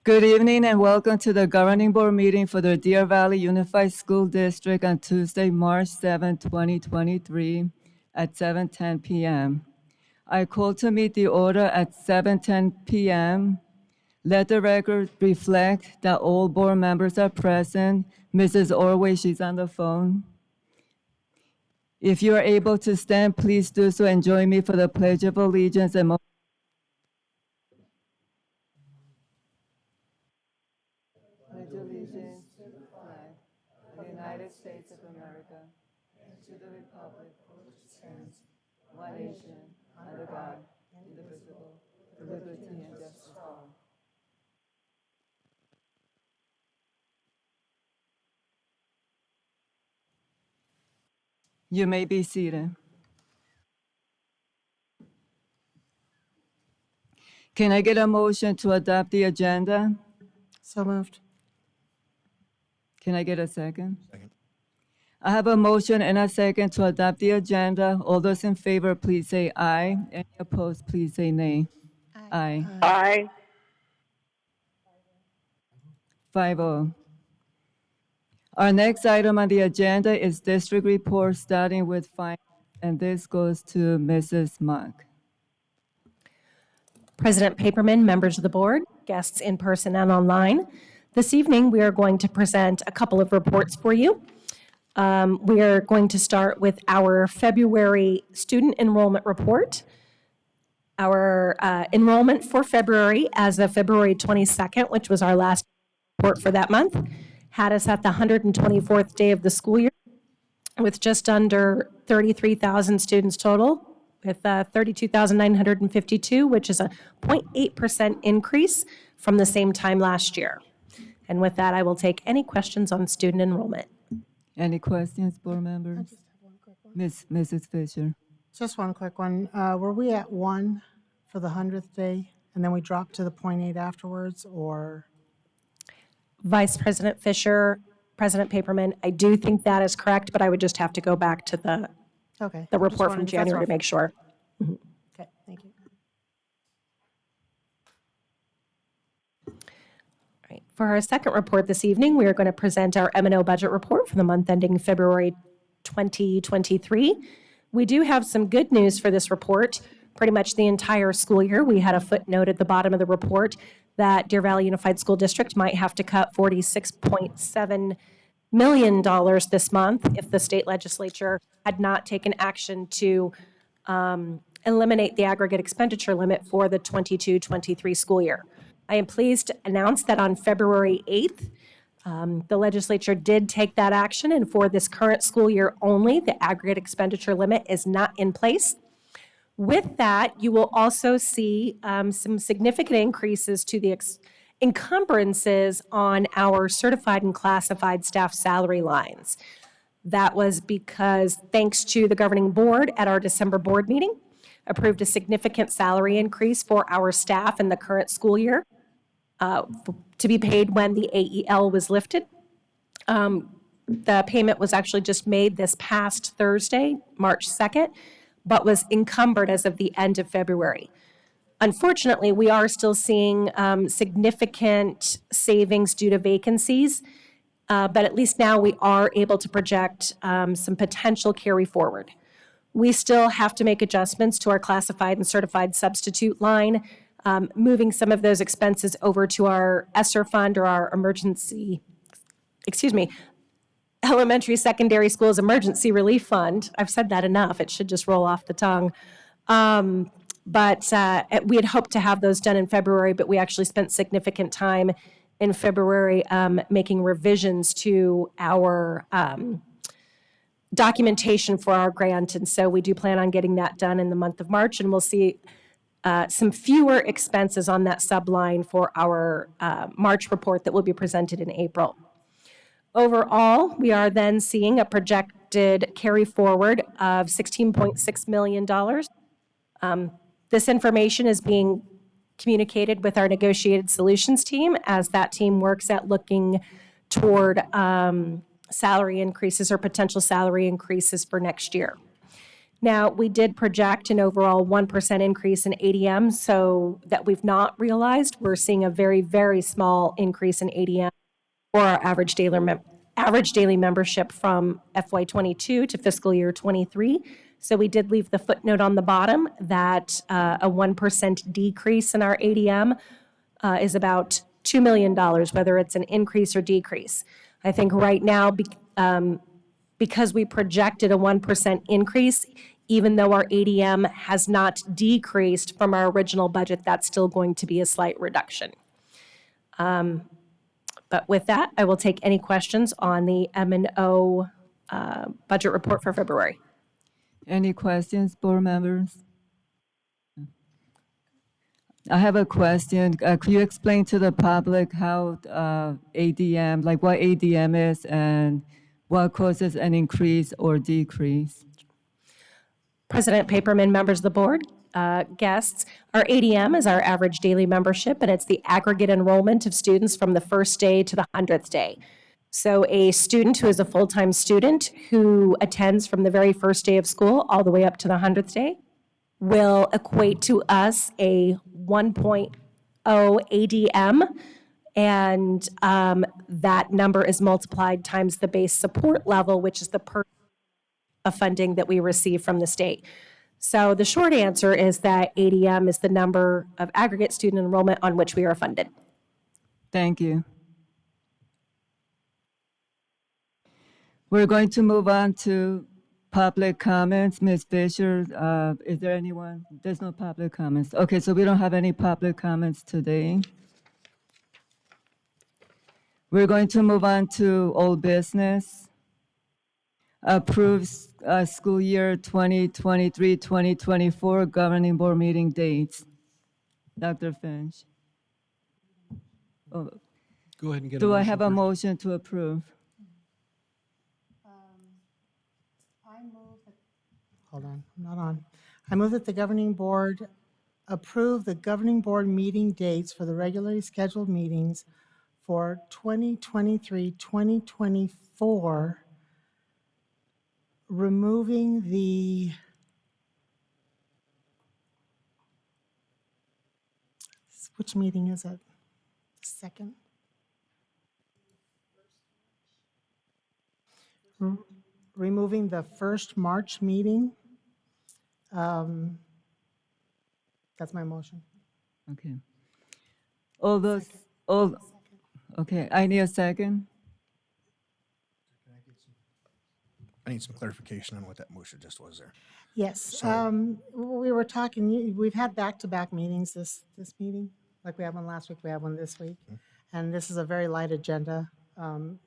Good evening and welcome to the Governing Board meeting for the Deer Valley Unified School District on Tuesday, March 7, 2023 at 7:10 p.m. I call to meet the order at 7:10 p.m. Let the record reflect that all board members are present. Mrs. Orway, she's on the phone. If you are able to stand, please do so and join me for the Pledge of Allegiance and pledge allegiance to the flag of the United States of America and to the republic for which it stands, one nation, under God, indivisible, with liberty and justice for all. You may be seated. Can I get a motion to adopt the agenda? So moved. Can I get a second? Second. I have a motion and a second to adopt the agenda. All those in favor, please say aye. Any opposed, please say nay. Aye. Aye. 5-0. Our next item on the agenda is district report, starting with finance, and this goes to Mrs. Monk. President Paperman, members of the board, guests in person and online. This evening, we are going to present a couple of reports for you. We are going to start with our February student enrollment report. Our enrollment for February, as of February 22nd, which was our last report for that month, had us at the 124th day of the school year with just under 33,000 students total, with 32,952, which is a 0.8% increase from the same time last year. And with that, I will take any questions on student enrollment. Any questions, board members? I just have one quick one. Mrs. Fisher. Just one quick one. Were we at 1 for the 100th day, and then we dropped to the 0.8 afterwards, or? Vice President Fisher, President Paperman, I do think that is correct, but I would just have to go back to the Okay. report Just from wondering if that's January off. to make sure. Okay, thank you. All right. For our second report this evening, we are going to present our M&O budget report for the month ending February 2023. We do have some good news for this report. Pretty much the entire school year, we had a footnote at the bottom of the report that Deer Valley Unified School District might have to cut $46.7 million this month if the state legislature had not taken action to eliminate the aggregate expenditure limit for the 22-23 school year. I am pleased to announce that on February 8th, the legislature did take that action, and for this current school year only, the aggregate expenditure limit is not in place. With that, you will also see some significant increases to the encumbrances on our certified and classified staff salary lines. That was because, thanks to the governing board at our December board meeting, approved a significant salary increase for our staff in the current school year to be paid when the AEL was lifted. The payment was actually just made this past Thursday, March 2nd, but was encumbered as of the end of February. Unfortunately, we are still seeing significant savings due to vacancies, but at least now we are able to project some potential carry forward. We still have to make adjustments to our classified and certified substitute line, moving some of those expenses over to our ESSER fund or our Elementary Secondary Schools Emergency Relief Fund. I've said that enough. It should just roll off the tongue. But we had hoped to have those done in February, but we actually spent significant time in February making revisions to our documentation for our grant. And so we do plan on getting that done in the month of March, and we'll see some fewer expenses on that subline for our March report that will be presented in April. Overall, we are then seeing a projected carry forward of $16.6 million. This information is being communicated with our negotiated solutions team as that team works at looking toward salary increases or potential salary increases for next year. Now, we did project an overall 1% increase in ADM, so that we've not realized. We're seeing a very, very small increase in ADM or our average daily membership from FY '22 to fiscal year '23. So we did leave the footnote on the bottom that a 1% decrease in our ADM is about $2 million, whether it's an increase or decrease. I think right now, because we projected a 1% increase, even though our ADM has not decreased from our original budget, that's still going to be a slight reduction. But with that, I will take any questions on the M&O budget report for February. Any questions, board members? I have a question. Could you explain to the public how ADM, like what ADM is and what causes an increase or decrease? President Paperman, members of the board, guests, our ADM is our average daily membership, and it's the aggregate enrollment of students from the first day to the 100th day. So a student who is a full-time student who attends from the very first day of school all the way up to the 100th day will equate to us a 1.0 ADM, and that number is multiplied times the base support level, which is the per of funding that we receive from the state. So the short answer is that ADM is the number of aggregate student enrollment on which we are funded. Thank you. We're going to move on to public comments. Ms. Fisher, is there anyone? There's no public comments. Okay, so we don't have any public comments today. We're going to move on to old business. Approves school year 2023-2024 governing board meeting dates. Dr. Finch. Oh, Go ahead and get a do I motion have a first. motion to approve? Hold on, I'm not on. I move that the governing board approve the governing board meeting dates for the regularly scheduled meetings for 2023, 2024, removing the which meeting is it? Second? Removing the first March meeting. That's my motion. Okay. All those, all, okay, I need a second. I need some clarification on what that motion just was there. Yes, So- we were talking, we've had back-to-back meetings this meeting, like we had one last week, we had one this week. And this is a very light agenda. And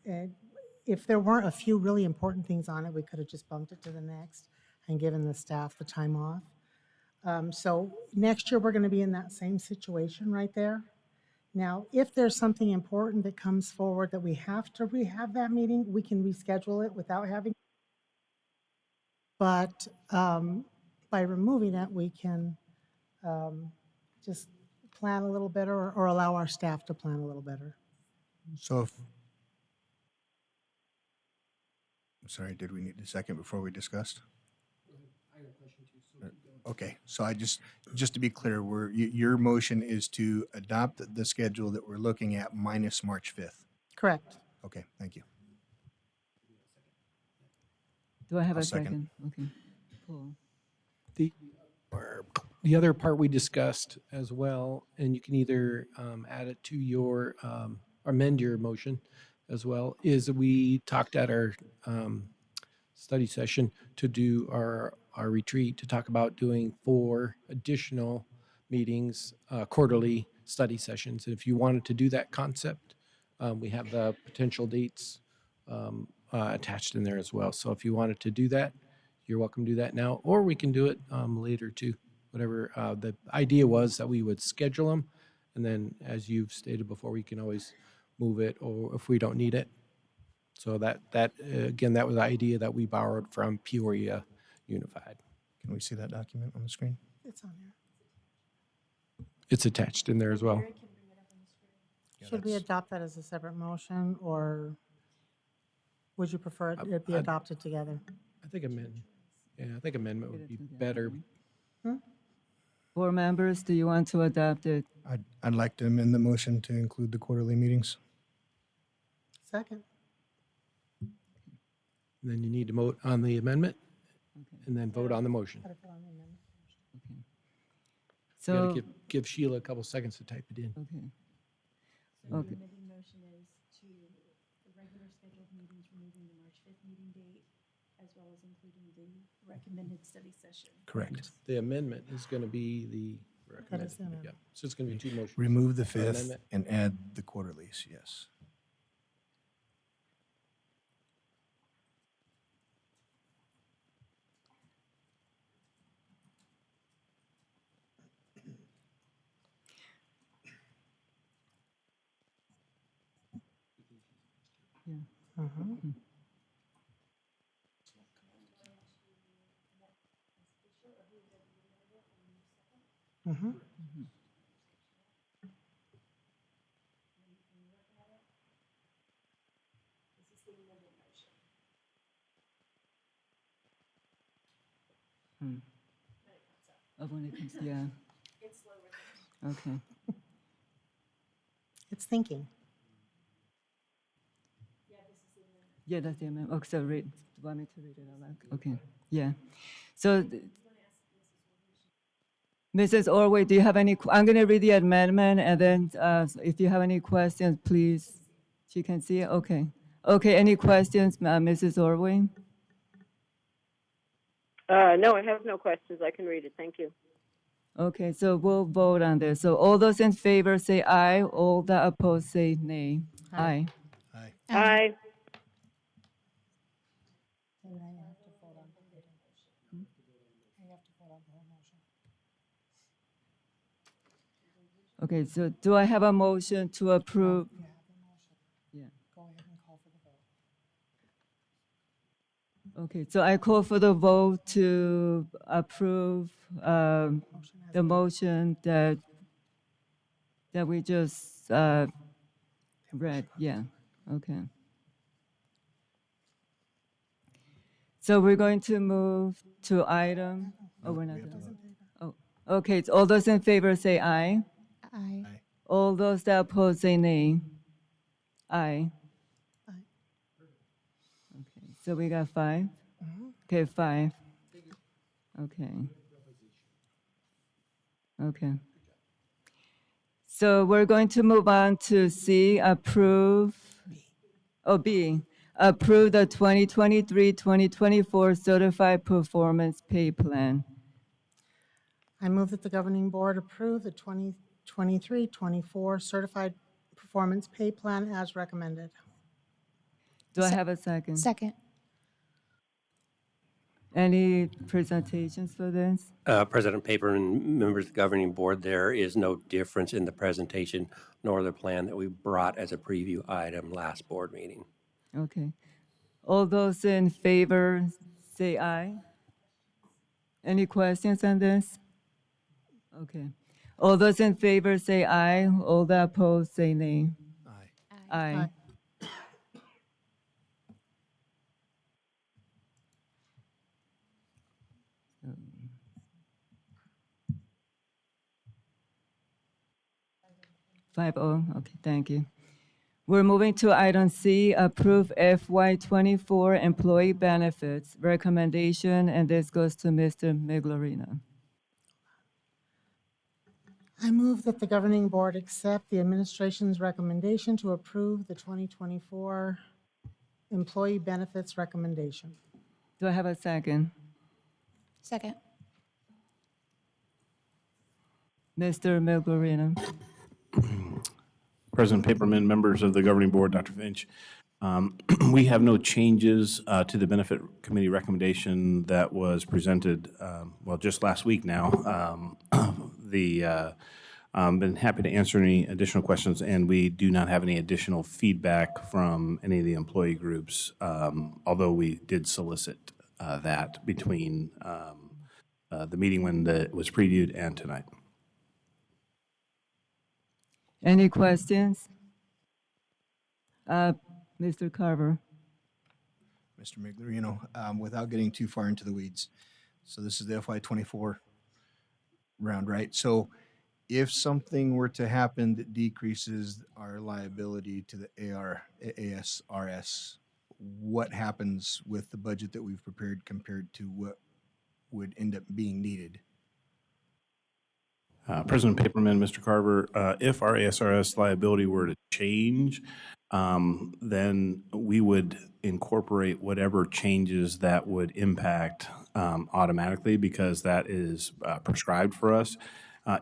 if there weren't a few really important things on it, we could have just bumped it to the next and given the staff the time off. So next year, we're going to be in that same situation right there. Now, if there's something important that comes forward that we have to rehab that meeting, we can reschedule it without having. But by removing it, we can just plan a little better or allow our staff to plan a little better. So if, I'm sorry, did we need a second before we discussed? Okay, so I just to be clear, your motion is to adopt the schedule that we're looking at minus March 5th. Correct. Okay, thank you. Do I have I'll a second. second? Okay. Paul. The other part we discussed as well, and you can either add it to your, amend your motion as well, is we talked at our study session to do our retreat, to talk about doing 4 additional meetings, quarterly study sessions. And if you wanted to do that concept, we have the potential dates attached in there as well. So if you wanted to do that, you're welcome to do that now, or we can do it later too. Whatever the idea was that we would schedule them, and then as you've stated before, we can always move it, or if we don't need it. So that again, that was the idea that we borrowed from Peoria Unified. Can we see that document on the screen? It's on here. It's attached in there as well. Yeah, Should we that's- adopt that as a separate motion, or would you prefer it be I- adopted together? I think amend. Yeah, I think amendment would be better. Board members, do you want to adopt it? I'd like to amend the motion to include the quarterly meetings. Second. And then you need to vote on the amendment and then vote on the motion. So, You gotta give Sheila a couple seconds to type it in. okay. So Okay. the amending motion is to the regular scheduled meetings, removing the March 5th meeting date, as well as including the recommended study session. Correct. The amendment is going to be the recommended. is the amendment. Yeah, so it's going to be two motions. Remove the 5th Amendment. and add the quarterlies, yes. Oh, when it comes, yeah. Okay. It's thinking. Yeah, that's the amendment. Oh, so read, do you want me to read it out loud? Okay, yeah. So, Mrs. Orway, do you have any, I'm going to read the amendment, and then if you have any questions, please, she can see it? Okay. Okay, any questions, Mrs. Orway? No, I have no questions. I can read it. Thank you. Okay, so we'll vote on this. So all those in favor say aye, all that oppose say nay. Aye. Aye. Aye. Okay, so do I have a motion to approve? Yeah. Okay, so I call for the vote to approve the motion that we just read. Yeah, okay. So we're going to move to item, oh, we're not done. Oh, okay, so all those in favor say aye. Aye. All those that oppose say nay. Aye. Okay, so we got 5? Okay, 5. Okay. Okay. So we're going to move on to C, approve, B, approve the 2023-2024 Certified Performance Pay Plan. I move that the governing board approve the 2023-24 Certified Performance Pay Plan as recommended. Do I have a second? Second. Any presentations for this? President Paper and members of the governing board, there is no difference in the presentation nor the plan that we brought as a preview item last board meeting. Okay. All those in favor say aye. Any questions on this? Okay. All those in favor say aye. All that oppose say nay. Aye. Aye. Aye. 5-0. Okay, thank you. We're moving to item C, approve FY24 employee benefits recommendation, and this goes to Mr. Miglorino. I move that the governing board accept the administration's recommendation to approve the 2024 employee benefits recommendation. Do I have a second? Second. Mr. Miglorino. President Paperman, members of the governing board, Dr. Finch, we have no changes to the benefit committee recommendation that was presented, well, just last week now. Been happy to answer any additional questions, and we do not have any additional feedback from any of the employee groups, although we did solicit that between the meeting when it was previewed and tonight. Any questions? Mr. Carver. Mr. Migler, without getting too far into the weeds. So this is the FY24 round, right? So if something were to happen that decreases our liability to the ASRS, what happens with the budget that we've prepared compared to what would end up being needed? President Paperman, Mr. Carver, if our ASRS liability were to change, then we would incorporate whatever changes that would impact automatically because that is prescribed for us.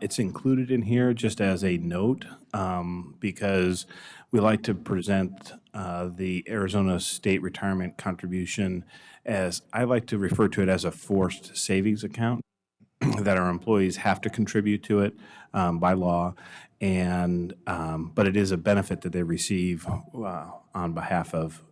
It's included in here just as a note because we like to present the Arizona State Retirement Contribution as, I like to refer to it as a forced savings account that our employees have to contribute to it by law, and but it is a benefit that they receive on behalf of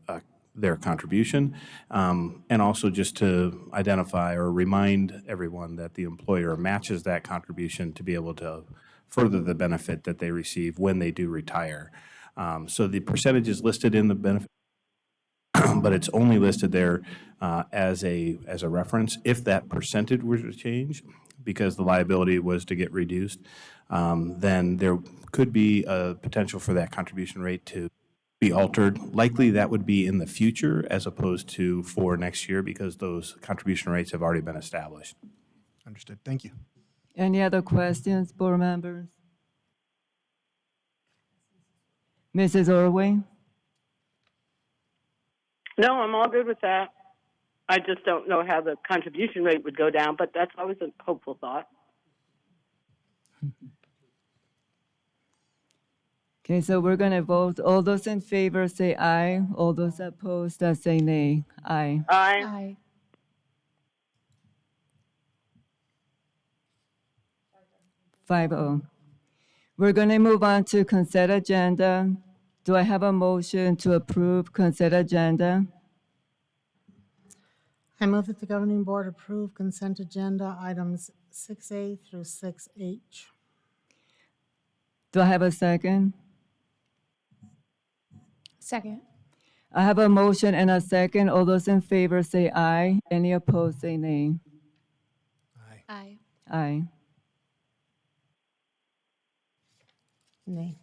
their contribution, and also just to identify or remind everyone that the employer matches that contribution to be able to further the benefit that they receive when they do retire. So the percentage is listed in the benefit, but it's only listed there as a reference. If that percentage were to change, because the liability was to get reduced, then there could be a potential for that contribution rate to be altered. Likely that would be in the future as opposed to for next year because those contribution rates have already been established. Understood. Thank you. Any other questions, board members? Mrs. Orway? No, I'm all good with that. I just don't know how the contribution rate would go down, but that's always a hopeful thought. Okay, so we're going to vote. All those in favor say aye. All those opposed say nay. Aye. Aye. Aye. 5-0. We're going to move on to consent agenda. Do I have a motion to approve consent agenda? I move that the governing board approve consent agenda items 6A through 6H. Do I have a second? Second. I have a motion and a second. All those in favor say aye. Any opposed say nay. Aye. Aye. Aye. Nay.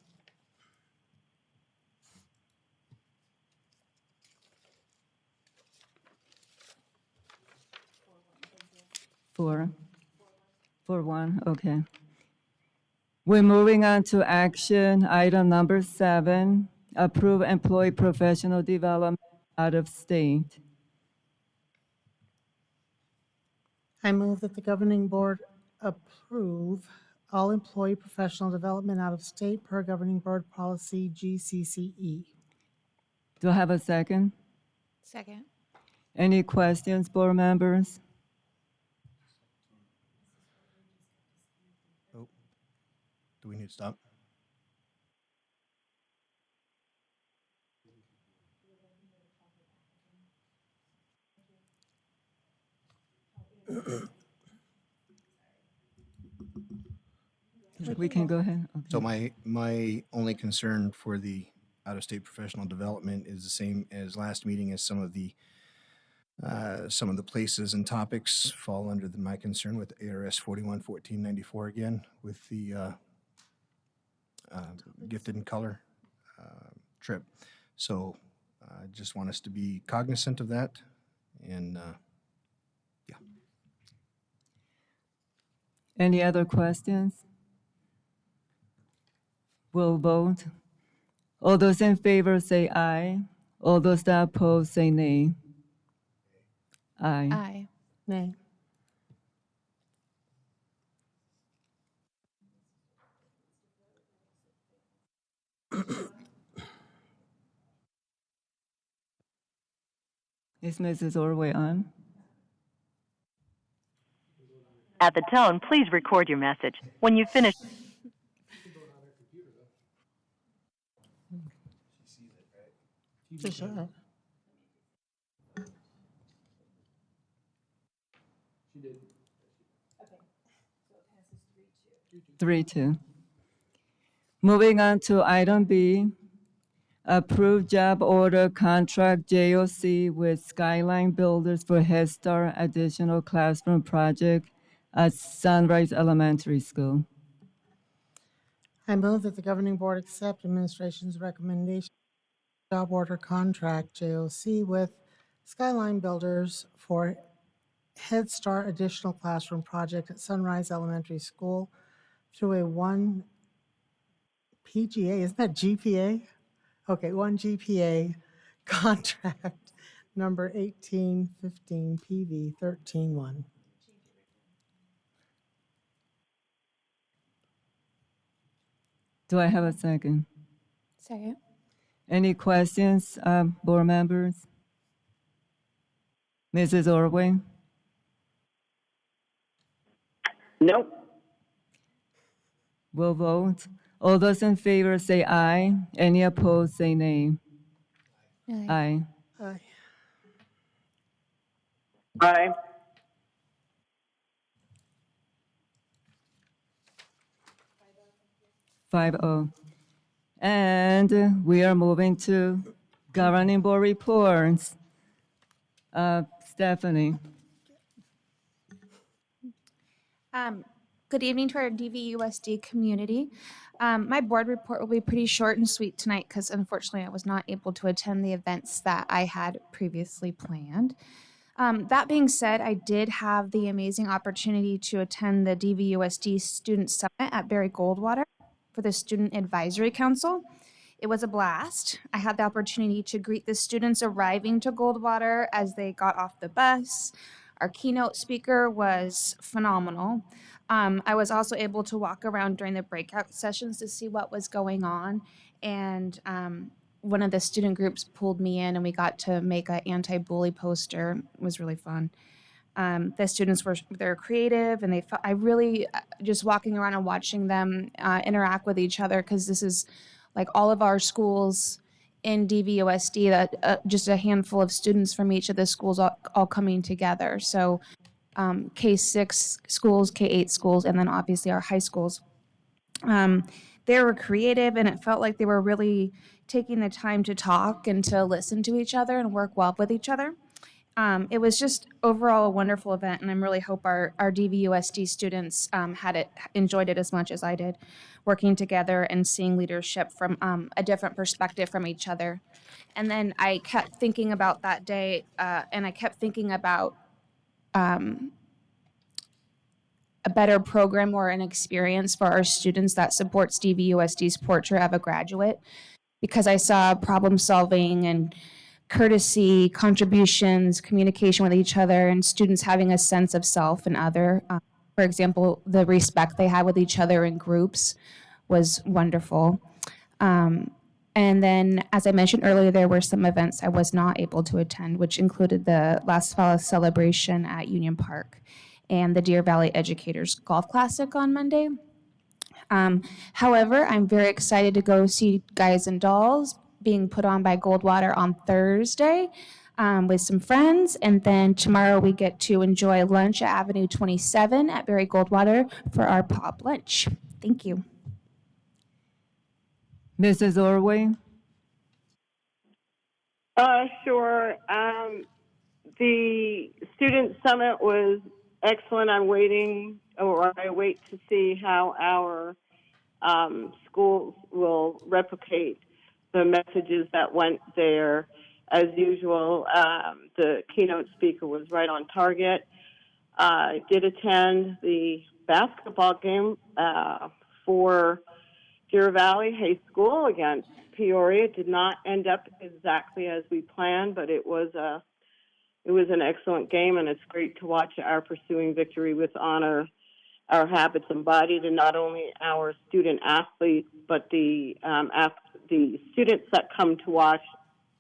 Four. 4-1, okay. We're moving on to action item number 7, approve employee professional development out of state. I move that the governing board approve all employee professional development out of state per governing board policy GCCE. Do I have a second? Second. Any questions, board members? Oh, do we need to stop? We can go ahead. Okay. So my only concern for the out-of-state professional development is the same as last meeting, as some of the places and topics fall under my concern with ARS 411494 again, with the gifted in color trip. So I just want us to be cognizant of that, and yeah. Any other questions? We'll vote. All those in favor say aye. All those that oppose say nay. Aye. Aye. Nay. Is Mrs. Orway on? At the tone, please record your message. When you finish. For sure. 3-2. Moving on to item B, Approve job order contract JOC with Skyline Builders for Head Start additional classroom project at Sunrise Elementary School. I move that the governing board accept administration's recommendation job order contract JOC with Skyline Builders for Head Start additional classroom project at Sunrise Elementary School through a 1 PGA, isn't that GPA? Okay, 1 GPA contract number 1815 PV 131. Do I have a second? Second. Any questions, board members? Mrs. Orway? Nope. Will vote. All those in favor say aye. Any opposed say nay. Aye. Aye. Aye. Five oh. And we are moving to governing board reports. Stephanie. Good evening to our DVUSD community. My board report will be pretty short and sweet tonight because unfortunately I was not able to attend the events that I had previously planned. That being said, I did have the amazing opportunity to attend the DVUSD Student Summit at Barry Goldwater for the Student Advisory Council. It was a blast. I had the opportunity to greet the students arriving to Goldwater as they got off the bus. Our keynote speaker was phenomenal. I was also able to walk around during the breakout sessions to see what was going on. And one of the student groups pulled me in and we got to make an anti-bully poster. It was really fun. The students they're creative and I really just walking around and watching them interact with each other, because this is like all of our schools in DVUSD, that just a handful of students from each of the schools all coming together. So K-6 schools, K-8 schools, and then obviously our high schools. They were creative and it felt like they were really taking the time to talk and to listen to each other and work well with each other. It was just overall a wonderful event, and I really hope our DVUSD students enjoyed it as much as I did, working together and seeing leadership from a different perspective from each other. And then I kept thinking about that day, and I kept thinking about a better program or an experience for our students that supports DVUSD's portrait of a graduate, because I saw problem solving and courtesy, contributions, communication with each other, and students having a sense of self and other. For example, the respect they had with each other in groups was wonderful. And then, as I mentioned earlier, there were some events I was not able to attend, which included the Las Fallas celebration at Union Park and the Deer Valley Educators Golf Classic on Monday. However, I'm very excited to go see Guys and Dolls being put on by Goldwater on Thursday with some friends. And then tomorrow we get to enjoy lunch at Avenue 27 at Barry Goldwater for our pop lunch. Thank you. Mrs. Orway? Sure. The student summit was excellent. I wait to see how our schools will replicate the messages that went there. As usual, the keynote speaker was right on target. I did attend the basketball game for Deer Valley High School against Peoria. It did not end up exactly as we planned, but it was an excellent game, and it's great to watch our pursuing victory with honor, our habits embodied in not only our student athletes, but the students that come to watch,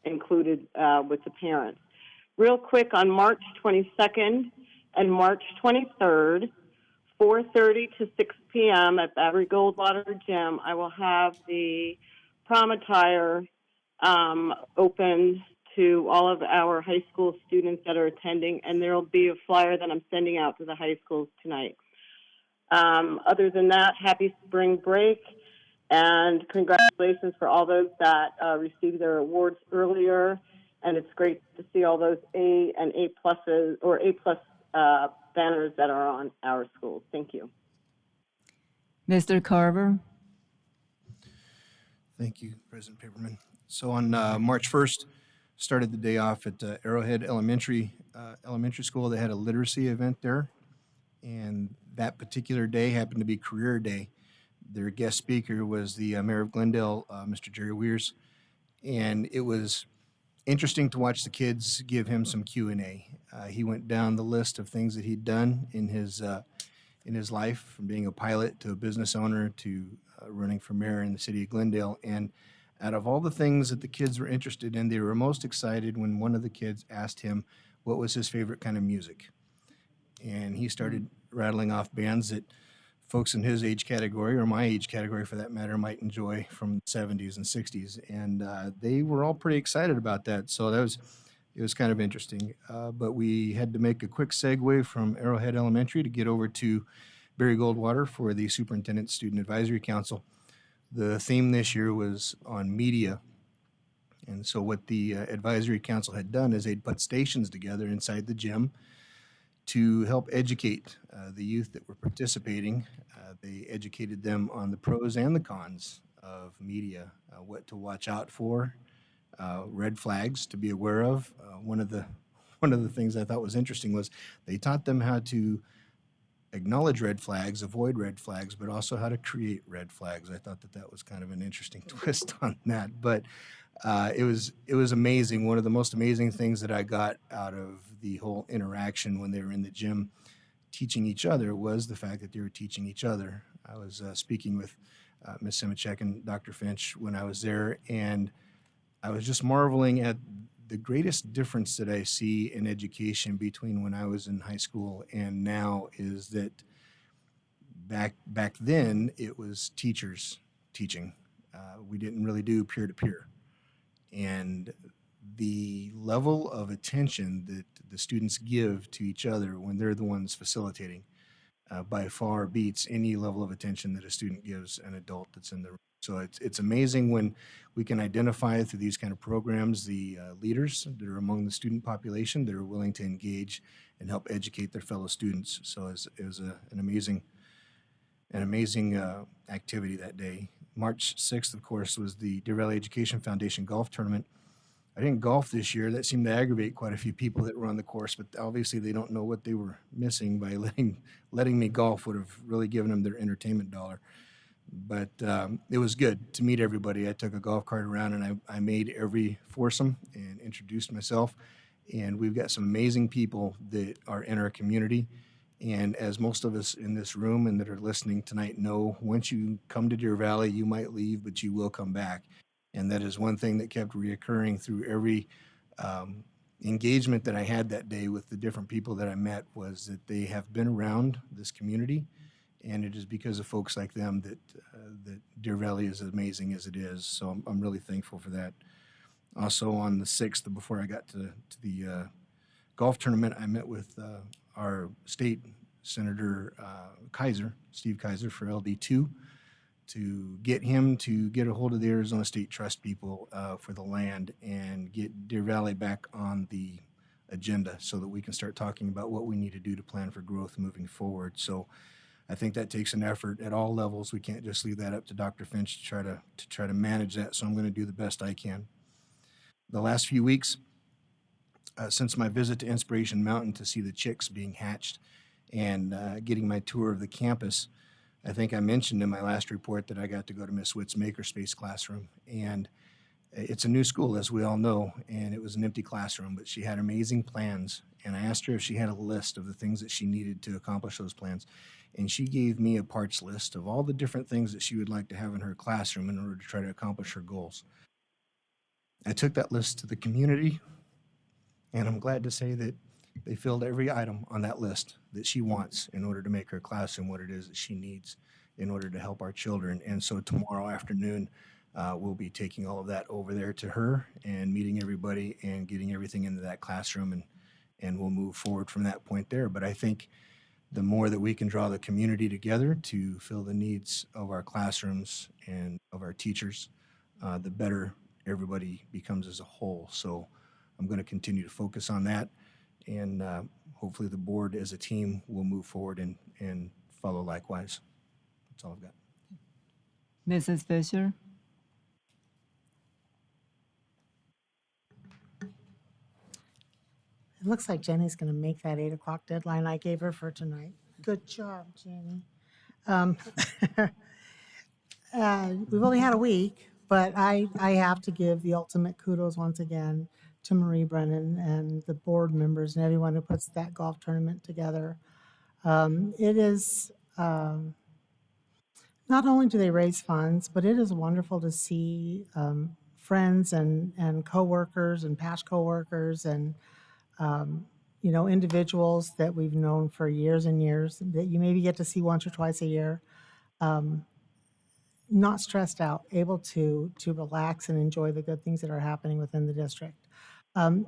included with the parents. Real quick, on March 22nd and March 23rd, 4:30 to 6 p.m. at Barry Goldwater Gym, I will have the prom attire open to all of our high school students that are attending, and there will be a flyer that I'm sending out to the high schools tonight. Other than that, happy spring break. And congratulations for all those that received their awards earlier. And it's great to see all those A and A pluses or A plus banners that are on our schools. Thank you. Mr. Carver? Thank you, President Paperman. So on March 1st, started the day off at Arrowhead Elementary School. They had a literacy event there, and that particular day happened to be Career Day. Their guest speaker was the Mayor of Glendale, Mr. Jerry Weirs, and it was interesting to watch the kids give him some Q&A. He went down the list of things that he'd done in his life, from being a pilot to a business owner to running for mayor in the city of Glendale. And out of all the things that the kids were interested in, they were most excited when one of the kids asked him what was his favorite kind of music. And he started rattling off bands that folks in his age category, or my age category for that matter, might enjoy from the 70s and 60s. And they were all pretty excited about that. So it was kind of interesting. But we had to make a quick segue from Arrowhead Elementary to get over to Barry Goldwater for the Superintendent Student Advisory Council. The theme this year was on media. And so what the Advisory Council had done is they'd put stations together inside the gym to help educate the youth that were participating. They educated them on the pros and the cons of media, what to watch out for, red flags to be aware of. One of the things I thought was interesting was they taught them how to acknowledge red flags, avoid red flags, but also how to create red flags. I thought that was kind of an interesting twist on that. But it was amazing. One of the most amazing things that I got out of the whole interaction when they were in the gym teaching each other was the fact that they were teaching each other. I was speaking with Ms. Simicek and Dr. Finch when I was there, and I was just marveling at the greatest difference that I see in education between when I was in high school and now is that back then it was teachers teaching. We didn't really do peer-to-peer. And the level of attention that the students give to each other when they're the ones facilitating by far beats any level of attention that a student gives an adult that's in the room. So it's amazing when we can identify through these kind of programs the leaders that are among the student population that are willing to engage and help educate their fellow students. So it was an amazing activity that day. March 6th, of course, was the Deer Valley Education Foundation golf tournament. I didn't golf this year. That seemed to aggravate quite a few people that were on the course, but obviously they don't know what they were missing by letting me golf. Would have really given them their entertainment dollar. But it was good to meet everybody. I took a golf cart around and I made every foursome and introduced myself. And we've got some amazing people that are in our community. And as most of us in this room and that are listening tonight know, once you come to Deer Valley, you might leave, but you will come back. And that is one thing that kept reoccurring through every engagement that I had that day with the different people that I met, was that they have been around this community. And it is because of folks like them that Deer Valley is as amazing as it is. So I'm really thankful for that. Also on the 6th, before I got to the golf tournament, I met with our state Senator Kaiser, Steve Kaiser for LD2, to get him to get a hold of the Arizona State Trust people for the land and get Deer Valley back on the agenda so that we can start talking about what we need to do to plan for growth moving forward. So I think that takes an effort at all levels. We can't just leave that up to Dr. Finch to try to manage that. So I'm going to do the best I can. The last few weeks, since my visit to Inspiration Mountain to see the chicks being hatched and getting my tour of the campus, I think I mentioned in my last report that I got to go to Miss Witt's Makerspace classroom. And it's a new school, as we all know, and it was an empty classroom, but she had amazing plans. And I asked her if she had a list of the things that she needed to accomplish those plans. And she gave me a parts list of all the different things that she would like to have in her classroom in order to try to accomplish her goals. I took that list to the community, and I'm glad to say that they filled every item on that list that she wants in order to make her classroom what it is that she needs in order to help our children. And so tomorrow afternoon, we'll be taking all of that over there to her and meeting everybody and getting everything into that classroom, and we'll move forward from that point there. But I think the more that we can draw the community together to fill the needs of our classrooms and of our teachers, the better everybody becomes as a whole. So I'm going to continue to focus on that, and hopefully the board as a team will move forward and follow likewise. That's all I've got. Mrs. Fisher? It looks like Jenny's going to make that 8 o'clock deadline I gave her for tonight. Good job, Jenny. Um, we've only had a week, but I have to give the ultimate kudos once again to Marie Brennan and the board members and everyone who puts that golf tournament together. It is, not only do they raise funds, but it is wonderful to see friends and coworkers and past coworkers and individuals that we've known for years and years that you maybe get to see once or twice a year, not stressed out, able to relax and enjoy the good things that are happening within the district.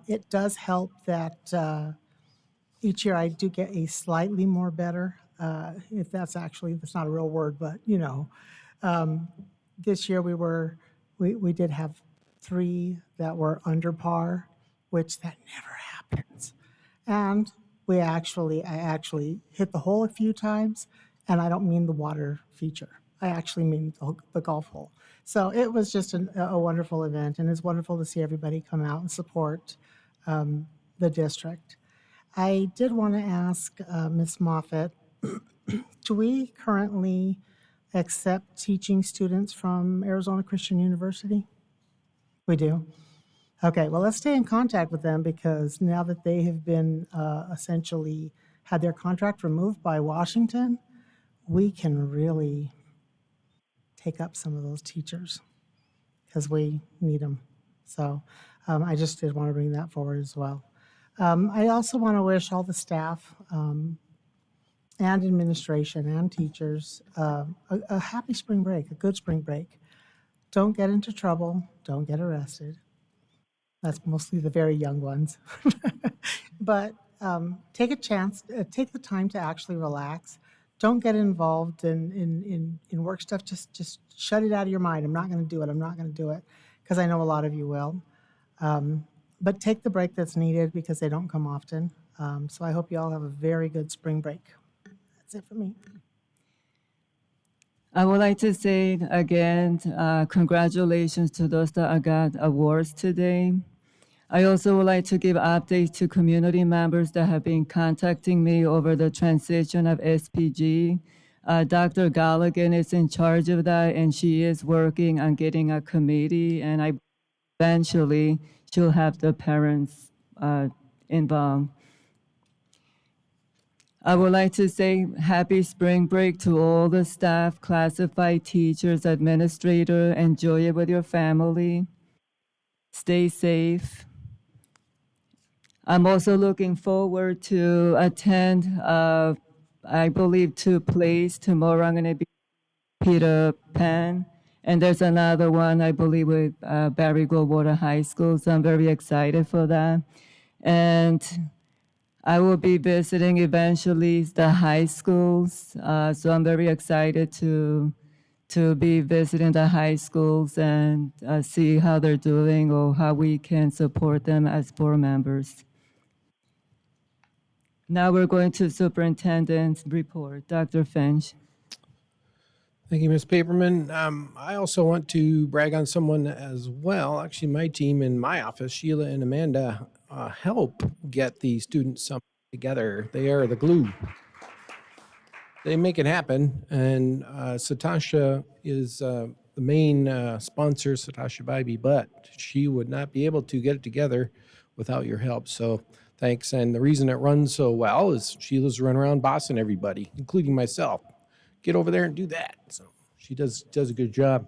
It does help that each year I do get a slightly more better, if that's not a real word, but this year we did have 3 that were under par, which that never happens. And I actually hit the hole a few times, and I don't mean the water feature. I actually mean the golf hole. So it was just a wonderful event, and it's wonderful to see everybody come out and support the district. I did want to ask Ms. Moffett, do we currently accept teaching students from Arizona Christian University? We do. Okay, well, let's stay in contact with them, because now that they have been essentially had their contract removed by Washington, we can really take up some of those teachers because we need them. So I just did want to bring that forward as well. I also want to wish all the staff and administration and teachers a happy spring break, a good spring break. Don't get into trouble. Don't get arrested. That's mostly the very young ones. But take a chance, take the time to actually relax. Don't get involved in work stuff. Just shut it out of your mind. I'm not going to do it. I'm not going to do it, because I know a lot of you will. But take the break that's needed, because they don't come often. So I hope you all have a very good spring break. That's it for me. I would like to say again, congratulations to those that got awards today. I also would like to give updates to community members that have been contacting me over the transition of SPG. Dr. Galligan is in charge of that, and she is working on getting a committee, and eventually she'll have the parents involved. I would like to say happy spring break to all the staff, classified teachers, administrator. Enjoy it with your family. Stay safe. I'm also looking forward to attend, I believe, 2 plays. Tomorrow I'm going to be Peter Pan, and there's another one, I believe, with Barry Goldwater High School, so I'm very excited for that. And I will be visiting eventually the high schools, so I'm very excited to be visiting the high schools and see how they're doing or how we can support them as board members. Now we're going to superintendent's report. Dr. Finch. Thank you, Ms. Paperman. I also want to brag on someone as well. Actually, my team in my office, Sheila and Amanda, help get the student summit together. They are the glue. They make it happen. And Satasha is the main sponsor, Satasha Bybee, but she would not be able to get it together without your help. So thanks. And the reason it runs so well is Sheila's run around bossing everybody, including myself. Get over there and do that. So she does a good job.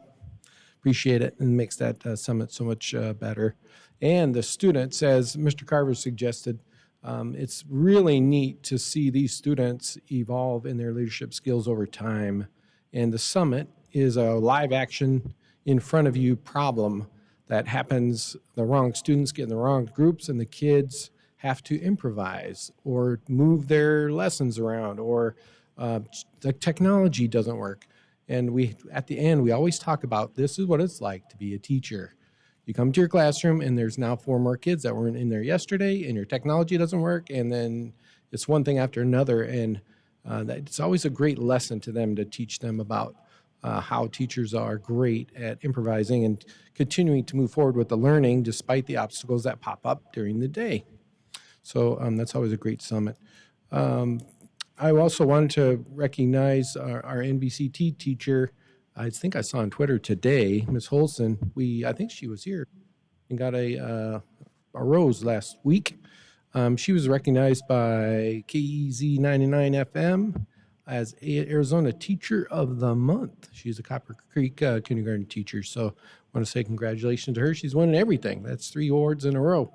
Appreciate it, and makes that summit so much better. And the students, as Mr. Carver suggested, it's really neat to see these students evolve in their leadership skills over time. And the summit is a live action in front of you problem that happens. The wrong students get in the wrong groups, and the kids have to improvise or move their lessons around, or the technology doesn't work. And at the end, we always talk about this is what it's like to be a teacher. You come to your classroom and there's now 4 more kids that weren't in there yesterday, and your technology doesn't work, and then it's one thing after another. And it's always a great lesson to them to teach them about how teachers are great at improvising and continuing to move forward with the learning despite the obstacles that pop up during the day. So that's always a great summit. I also wanted to recognize our NBCT teacher. I think I saw on Twitter today, Ms. Holson. I think she was here and got a rose last week. She was recognized by KEZ 99 FM as Arizona Teacher of the Month. She's a Copper Creek kindergarten teacher. So I want to say congratulations to her. She's winning everything. That's 3 awards in a row.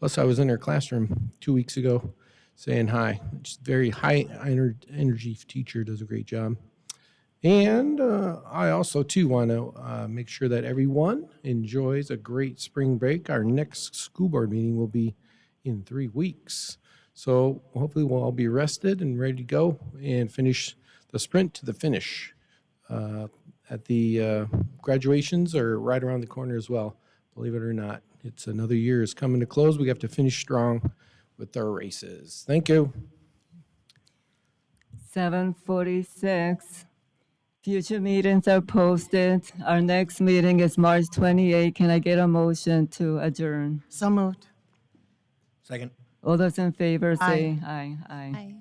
Plus, I was in her classroom 2 weeks ago saying hi. Just very high energy teacher, does a great job. And I also, too, want to make sure that everyone enjoys a great spring break. Our next school board meeting will be in 3 weeks. So hopefully we'll all be rested and ready to go and finish the sprint to the finish. At the graduations are right around the corner as well, believe it or not. It's another year is coming to close. We have to finish strong with our races. Thank you. 7:46. Future meetings are posted. Our next meeting is March 28. Can I get a motion to adjourn? So moved. Second. All those in favor say Aye. aye. Aye. Aye.